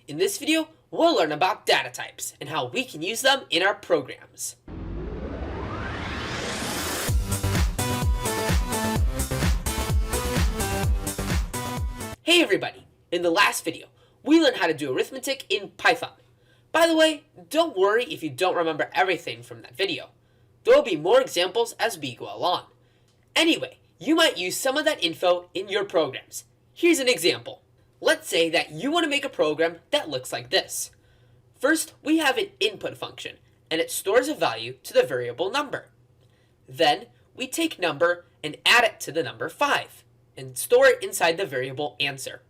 In this video, we'll learn about data types and how we can use them in our programs. Hey everybody! In the last video, we learned how to do arithmetic in Python. By the way, don't worry if you don't remember everything from that video. There will be more examples as we go along. Anyway, you might use some of that info in your programs. Here's an example. Let's say that you want to make a program that looks like this. First, we have an input function, and it stores a value to the variable number. Then, we take number and add it to the number 5, and store it inside the variable answer.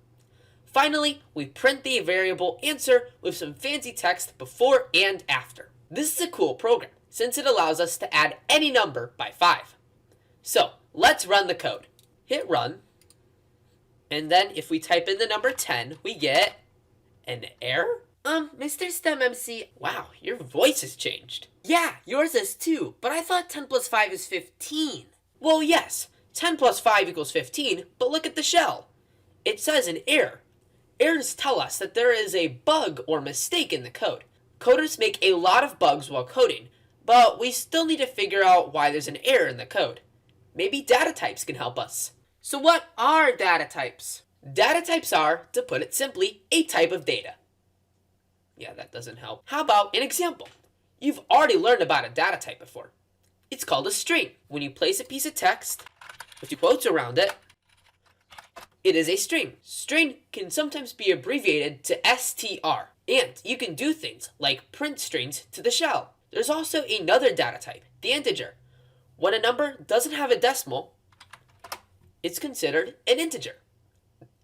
Finally, we print the variable answer with some fancy text before and after. This is a cool program, since it allows us to add any number by 5. So, let's run the code. Hit run, and then if we type in the number 10, we get an error? Mr. 𝙻𝚒𝚗𝚔, wow, your voice has changed. Yeah, yours is too, but I thought 10 plus 5 is 15. Well, yes, 10 plus 5 equals 15, but look at the shell. It says an error. Errors tell us that there is a bug or mistake in the code. Coders make a lot of bugs while coding, but we still need to figure out why there's an error in the code. Maybe data types can help us. So what are data types? Data types are, to put it simply, a type of data. Yeah, that doesn't help. How about an example? You've already learned about a data type before. It's called a string. When you place a piece of text with two quotes around it, it is a string. String can sometimes be abbreviated to str, and you can do things like print strings to the shell. There's also another data type, the integer. When a number doesn't have a decimal, it's considered an integer.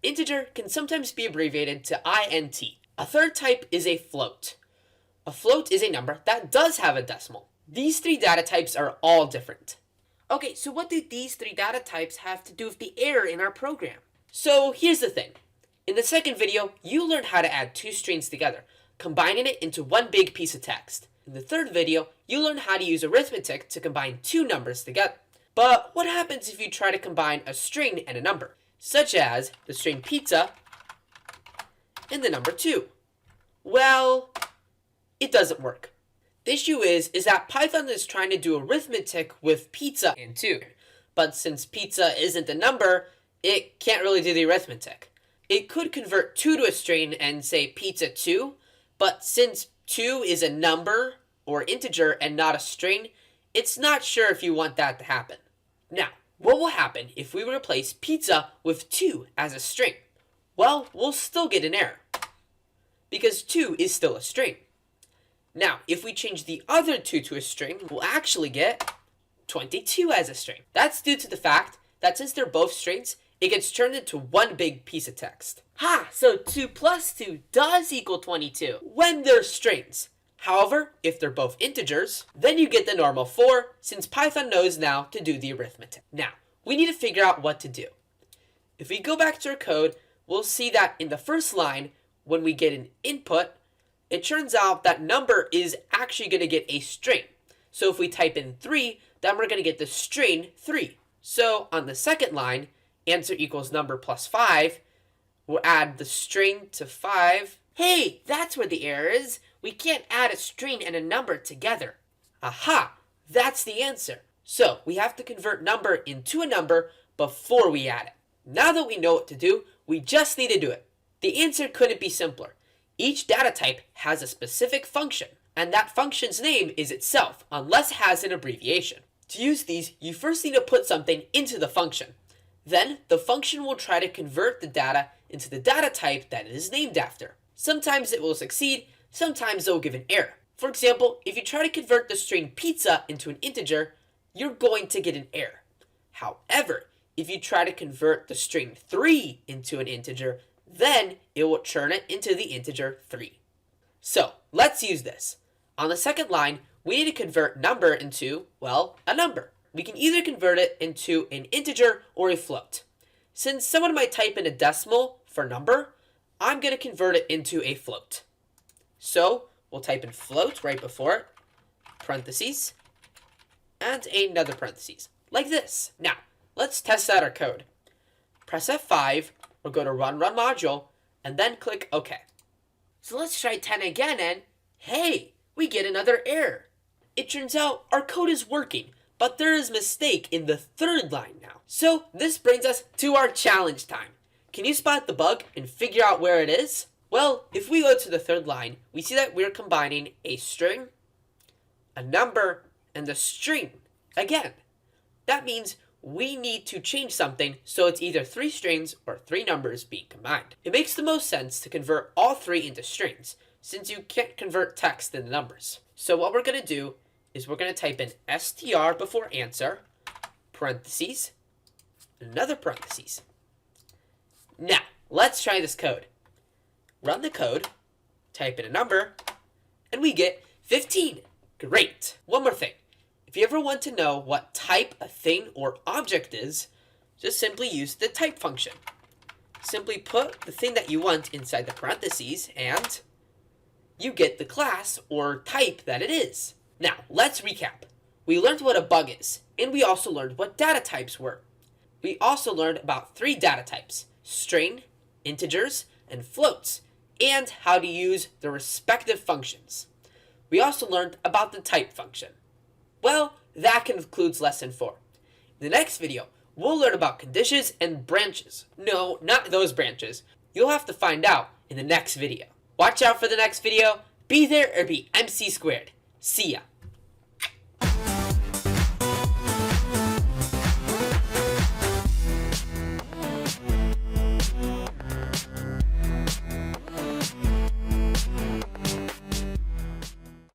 Integer can sometimes be abbreviated to int. A third type is a float. A float is a number that does have a decimal. These three data types are all different. Okay, so what do these three data types have to do with the error in our program? So here's the thing. In the second video, you learned how to add two strings together, combining it into one big piece of text. In the third video, you learned how to use arithmetic to combine two numbers together. But what happens if you try to combine a string and a number, such as the string pizza and the number 2? Well, it doesn't work. The issue is that Python is trying to do arithmetic with pizza and 2. But since pizza isn't a number, it can't really do the arithmetic. It could convert 2 to a string and say pizza 2, but since 2 is a number or integer and not a string, it's not sure if you want that to happen. Now, what will happen if we replace pizza with 2 as a string? Well, we'll still get an error, because 2 is still a string. Now, if we change the other 2 to a string, we'll actually get 22 as a string. That's due to the fact that since they're both strings, it gets turned into one big piece of text. Ha! So 2 plus 2 does equal 22 when they're strings. However, if they're both integers, then you get the normal 4, since Python knows now to do the arithmetic. Now, we need to figure out what to do. If we go back to our code, we'll see that in the first line, when we get an input, it turns out that number is actually going to get a string. So if we type in 3, then we're going to get the string 3. So on the second line, answer equals number plus 5, we'll add the string to 5. Hey, that's where the error is. We can't add a string and a number together. Aha, that's the answer. So we have to convert number into a number before we add it. Now that we know what to do, we just need to do it. The answer couldn't be simpler. Each data type has a specific function, and that function's name is itself, unless it has an abbreviation. To use these, you first need to put something into the function. Then, the function will try to convert the data into the data type that it is named after. Sometimes it will succeed, sometimes it will give an error. For example, if you try to convert the string pizza into an integer, you're going to get an error. However, if you try to convert the string 3 into an integer, then it will turn it into the integer 3. So, let's use this. On the second line, we need to convert number into, well, a number. We can either convert it into an integer or a float. Since someone might type in a decimal for number, I'm going to convert it into a float. So, we'll type in float right before it, parentheses, and another parentheses, like this. Now, let's test out our code. Press F5, or go to Run Module, and then click OK. So let's try 10 again and, hey, we get another error. It turns out our code is working, but there is a mistake in the third line now. So this brings us to our challenge time. Can you spot the bug and figure out where it is? Well, if we go to the third line, we see that we're combining a string, a number, and a string again. That means we need to change something so it's either 3 strings or 3 numbers being combined. It makes the most sense to convert all 3 into strings, since you can't convert text into numbers. So what we're going to do is we're going to type in str before answer, parentheses, another parentheses. Now, let's try this code. Run the code, type in a number, and we get 15. Great! One more thing. If you ever want to know what type a thing or object is, just simply use the type function. Simply put the thing that you want inside the parentheses and you get the class or type that it is. Now, let's recap. We learned what a bug is, and we also learned what data types were. We also learned about 3 data types: string, integers, and floats, and how to use the respective functions. We also learned about the type function. Well, that concludes lesson 4. In the next video, we'll learn about conditions and branches. No, not those branches. You'll have to find out in the next video. Watch out for the next video. Be there or be MC squared. See ya.